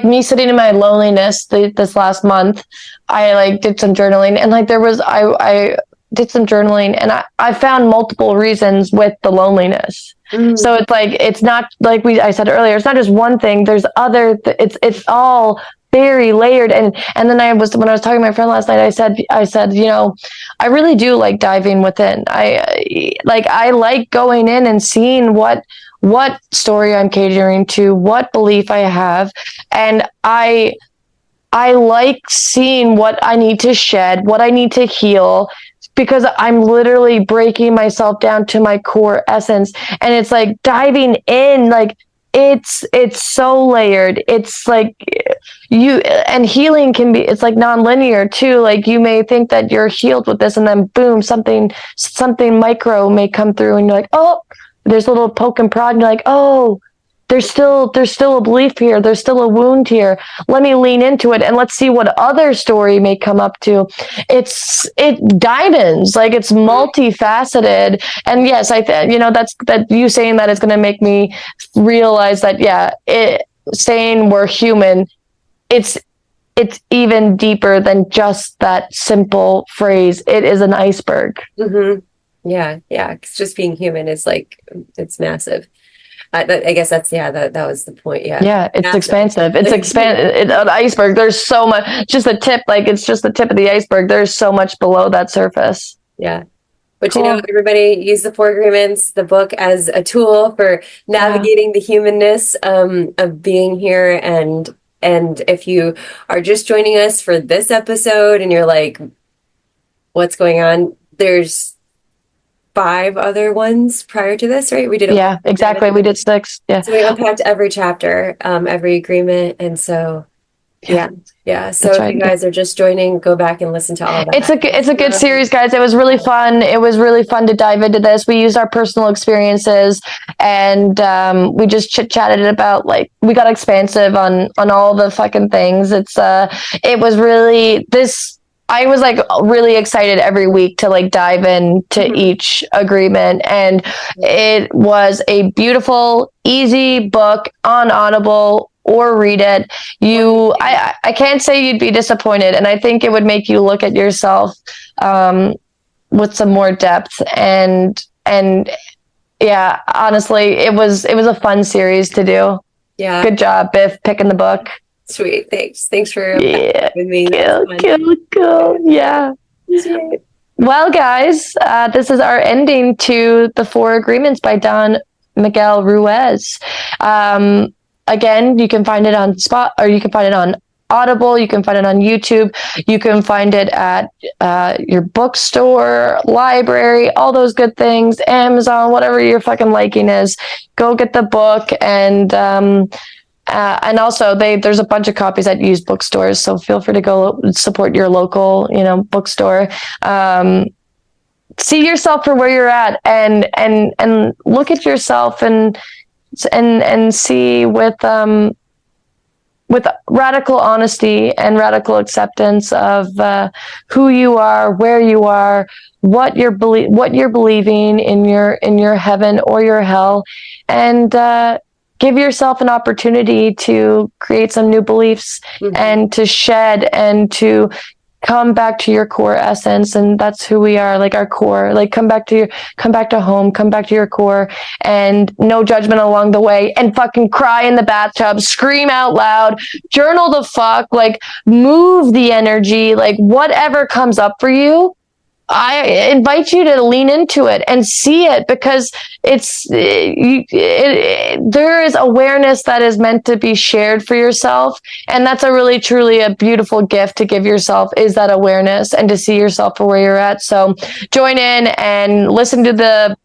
me sitting in my loneliness this last month, I like did some journaling, and like I did some journaling, and I found multiple reasons with the loneliness. So it's like, it's not like I said earlier, it's not just one thing. There's other, it's all very layered. And then when I was talking to my friend last night, I said, I really do like diving within. I like going in and seeing what story I'm catering to, what belief I have. And I like seeing what I need to shed, what I need to heal, because I'm literally breaking myself down to my core essence. And it's like diving in, like it's so layered. It's like and healing can be, it's like non-linear too. Like you may think that you're healed with this, and then boom, something micro may come through, and you're like, oh, there's a little poke and prod, and you're like, oh, there's still a belief here. There's still a wound here. Let me lean into it and let's see what other story may come up to. It diamonds, like it's multifaceted. And yes, that you saying that is going to make me realize that, saying we're human, it's even deeper than just that simple phrase. It is an iceberg. Mm-hmm. Yeah. It's just being human is like, it's massive. I guess that was the point. Yeah, it's massive. Expansive. It's an iceberg. There's so much. Just the tip, like it's just the tip of the iceberg. There's so much below that surface. Yeah, but cool. Everybody use the 4 agreements, the book, as a tool for navigating the humanness of being here. And if you are just joining us for this episode and you're like, what's going on? There's 5 other ones prior to this, right? We did exactly. We did 6. Yeah. So we unpacked every chapter, every agreement, and so So if you guys are just joining, go back and listen to all that. It's a good series, guys. It was really fun. It was really fun to dive into this. We used our personal experiences, and we just chit-chatted about, like, we got expansive on all the fucking things. It was really this. I was like really excited every week to like dive into each agreement, and it was a beautiful, easy book on Audible, or read it. I can't say you'd be disappointed, and I think it would make you look at yourself with some more depth. And honestly, it was a fun series to do. Yeah, good job, Biff, picking the book. Sweet. Thanks for with me. Cool. Yeah. Well, guys, this is our ending to the 4 Agreements by Don Miguel Ruiz. Again, you can find it on you can find it on Audible. You can find it on YouTube. You can find it at your bookstore, library, all those good things, Amazon, whatever your fucking liking is. Go get the book, and also there's a bunch of copies at used bookstores, so feel free to go support your local, bookstore. See yourself for where you're at, and look at yourself and see with radical honesty and radical acceptance of who you are, where you are, what you're believing in your heaven or your hell, and give yourself an opportunity to create some new beliefs and to shed and to come back to your core essence. And that's who we are, like our core. Like come back to home, come back to your core, and no judgment along the way, and fucking cry in the bathtub, scream out loud, journal the fuck, like move the energy, like whatever comes up for you. I invite you to lean into it and see it, because there is awareness that is meant to be shared for yourself. And that's a really, truly a beautiful gift to give yourself, is that awareness and to see yourself for where you're at. So join in and listen to the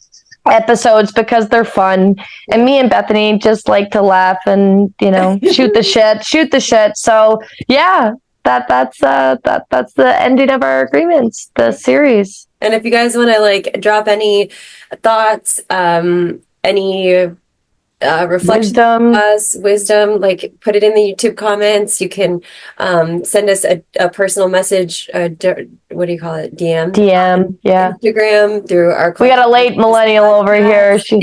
episodes, because they're fun, and me and Bethany just like to laugh and shoot the shit. So yeah, that's the ending of our agreements, the series. And if you guys want to like drop any thoughts, any reflection, wisdom, like put it in the YouTube comments. You can send us a personal message. What do you call it? DM, yeah. Instagram through our. We got a late millennial over here. She's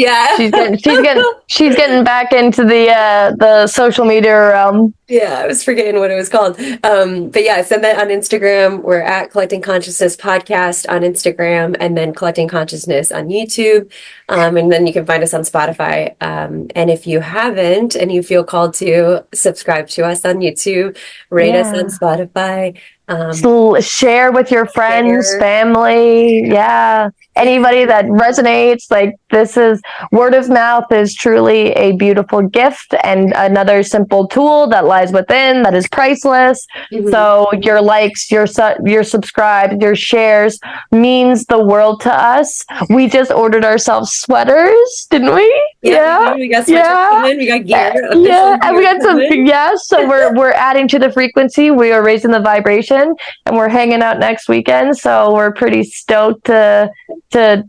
getting back into the social media realm. Yeah, I was forgetting what it was called. But yeah, send that on Instagram. We're at Collecting Consciousness Podcast on Instagram, and then Collecting Consciousness on YouTube. And then you can find us on Spotify. And if you haven't and you feel called to, subscribe to us on YouTube, rate us on Spotify. Share with your friends, family. Yeah. Anybody that resonates. Like, this is word of mouth is truly a beautiful gift, and another simple tool that lies within that is priceless. Mm-hmm. So your likes, your subscribes, your shares means the world to us. We just ordered ourselves sweaters, didn't we? Yeah. We got sweaters. We got gear. Yeah. And we got some. Yeah. So we're adding to the frequency. We are raising the vibration, and we're hanging out next weekend. So we're pretty stoked to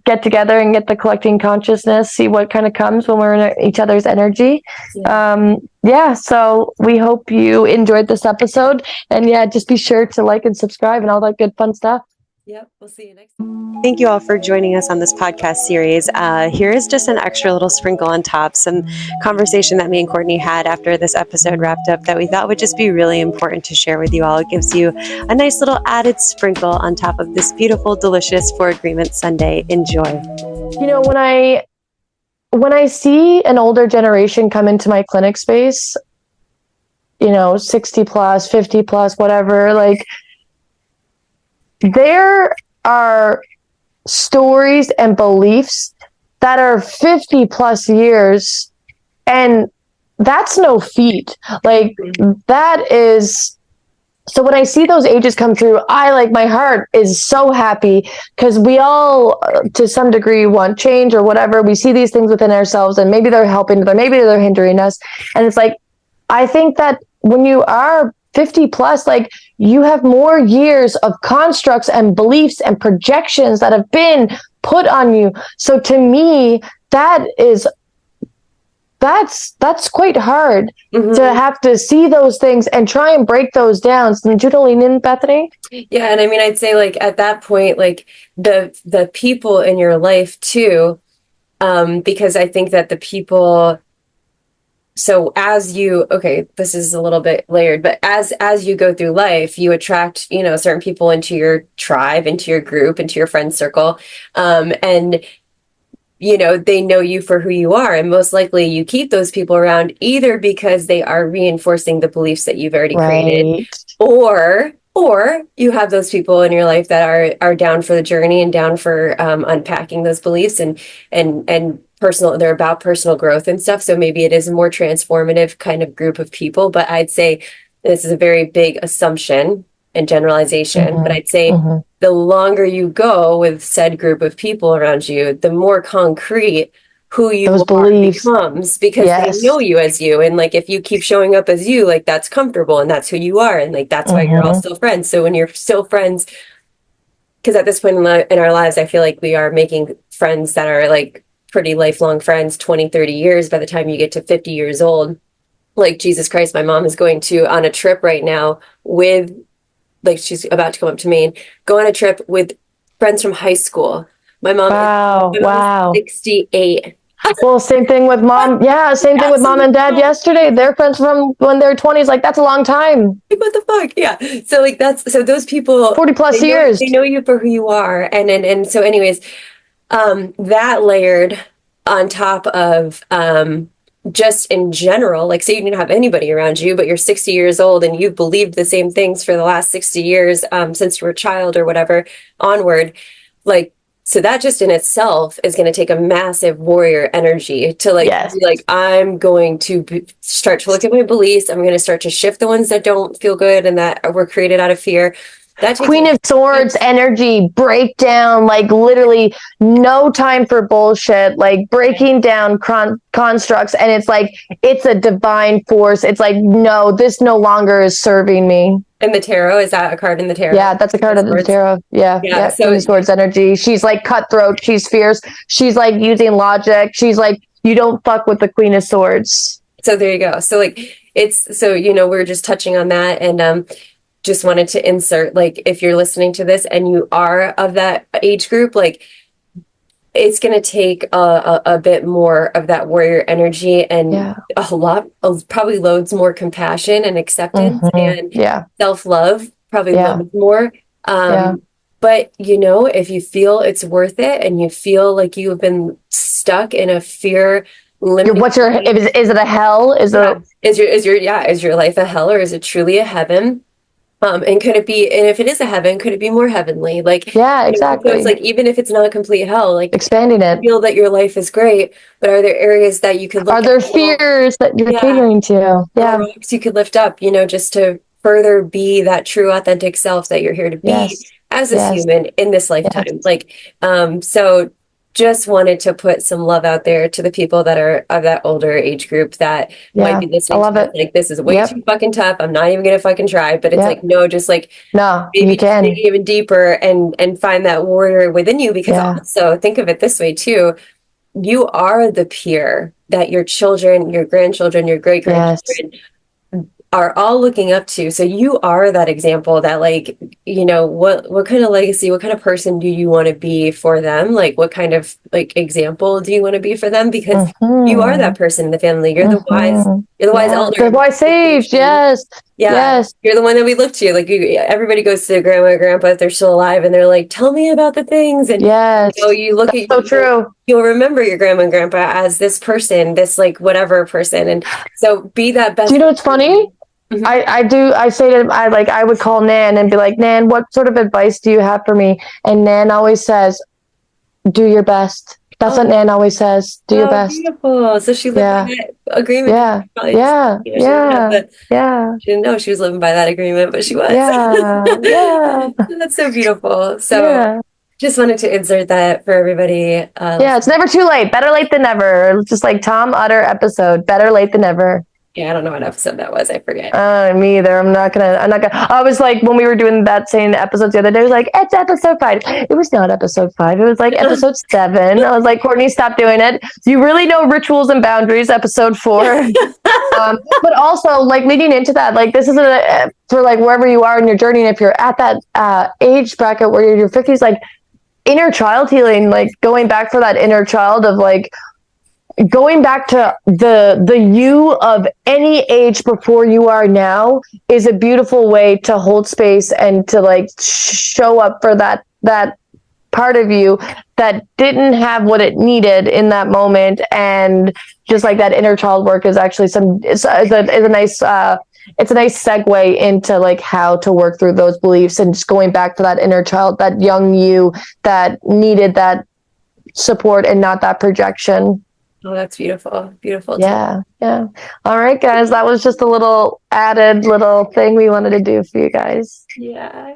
get together and get the Collecting Consciousness, see what kind of comes when we're in each other's energy. So we hope you enjoyed this episode, and just be sure to like and subscribe and all that good fun stuff. Yep, we'll see you next time. Thank you all for joining us on this podcast series. Here is just an extra little sprinkle on top, some conversation that me and Courtney had after this episode wrapped up that we thought would just be really important to share with you all. It gives you a nice little added sprinkle on top of this beautiful, delicious For Agreement Sunday. Enjoy. When I see an older generation come into my clinic space, 60 plus, 50 plus, whatever, like, there are stories and beliefs that are 50 plus years, and that's no feat. Like, that is. So when I see those ages come through, my heart is so happy, because we all, to some degree, want change or whatever. We see these things within ourselves, and maybe they're helping, or maybe they're hindering us. And it's like, I think that when you are 50 plus, like, you have more years of constructs and beliefs and projections that have been put on you. So to me, that's quite hard to have to see those things and try and break those down. So, do you lean in, Bethany? Yeah, and I mean, I'd say, like, at that point, like, the people in your life too, because I think that the people. So this is a little bit layered, but as you go through life, you attract, certain people into your tribe, into your group, into your friend circle. And they know you for who you are. And most likely you keep those people around either because they are reinforcing the beliefs that you've already created, or you have those people in your life that are down for the journey and down for unpacking those beliefs and they're about personal growth and stuff. So maybe it is a more transformative kind of group of people, but I'd say this is a very big assumption and generalization. But I'd say the longer you go with said group of people around you, the more concrete who you are becomes, because they know you as you. And like, if you keep showing up as you, like, that's comfortable and that's who you are. And like, that's why you're all still friends. So when you're still friends, because at this point in our lives, I feel like we are making friends that are like pretty lifelong friends, 20, 30 years by the time you get to 50 years old. Like, Jesus Christ, my mom is going on a trip right now with, like, she's about to come up to Maine, go on a trip with friends from high school. My mom is 68. Well, same thing with mom. Yeah, same thing with mom and dad yesterday. They're friends from when they're 20s. Like, that's a long time. Like, what the fuck? Yeah. So like, so those people 40 plus years. They know you for who you are. And so anyways, that layered on top of just in general, like, say you didn't have anybody around you, but you're 60 years old and you've believed the same things for the last 60 years, since you were a child or whatever onward. like, so that just in itself is going to take a massive warrior energy to like Yes. be like, I'm going to start to look at my beliefs. I'm going to start to shift the ones that don't feel good and that were created out of fear. That takes Queen of Swords energy, breakdown, like literally no time for bullshit, like breaking down constructs. And it's like, it's a divine force. It's like, no, this no longer is serving me. And the tarot, is that a card in the tarot? Yeah, that's a card of the Swords. tarot. Yeah, Yeah, yeah. so- Queen of Swords energy. She's like cutthroat. She's fierce. She's like using logic. She's like, you don't fuck with the Queen of Swords. So there you go. So like it's so we're just touching on that and just wanted to insert, like, if you're listening to this and you are of that age group, like it's going to take a bit more of that warrior energy and a lot of probably loads more compassion and acceptance and self-love, probably loads more. But if you feel it's worth it and you feel like you have been stuck in a fear limiting, is it a hell? Is your life a hell or is it truly a heaven? And could it be, and if it is a heaven, could it be more heavenly? Like, exactly. So it's like, even if it's not a complete hell, like expanding it. Feel that your life is great, but are there areas that you could look Are there fears that you're catering to? Yeah. Rocks you could lift up, just to further be that true, authentic self that you're here to be as a human in this lifetime. Like, so just wanted to put some love out there to the people that are of that older age group that might be listening. I love it. Like, this is way too fucking tough. I'm not even gonna fucking try. But it's like, no, just like, no, maybe you can dig even deeper and find that warrior within you. Because also think of it this way too: you are the peer that your children, your grandchildren, your great grandchildren are all looking up to. So you are that example that, like, what kind of legacy, what kind of person do you want to be for them? Like, what kind of example do you want to be for them? Because you are that person in the family. You're the wise, elder. The wise sage. Yes. You're the one that we look to. Like, everybody goes to their grandma or grandpa if they're still alive and they're like, tell me about the things. And you look at so true. You'll remember your grandma and grandpa as this person, this like whatever person. And so be that best. Do you know what's funny? I would call Nan and be like, Nan, what sort of advice do you have for me? And Nan always says, do your best. That's what Nan always says. Do your best. Beautiful. So she lived by that agreement. She didn't know she was living by that agreement, but she was. That's so beautiful. So just wanted to insert that for everybody. It's never too late. Better late than never. Just like Tom Utter episode. Better late than never. Yeah, I don't know what episode that was. I forget. Me either. I'm not gonna. I was like, when we were doing that same episode the other day, I was like, it's episode 5. It was not episode 5. It was like episode 7. I was like, Courtney, stop doing it. You really know rituals and boundaries. Episode 4. But also, like, leading into that, like, this is for like wherever you are in your journey. And if you're at that age bracket where you're in your 50s, like inner child healing, like going back for that inner child of like. Going back to the you of any age before you are now is a beautiful way to hold space and to like show up for that part of you that didn't have what it needed in that moment. And just like that inner child work is actually it's a nice segue into like how to work through those beliefs and just going back to that inner child, that young you that needed that support and not that projection. Oh, that's beautiful. Beautiful. Yeah. All right, guys. That was just a little added little thing we wanted to do for you guys. Yeah.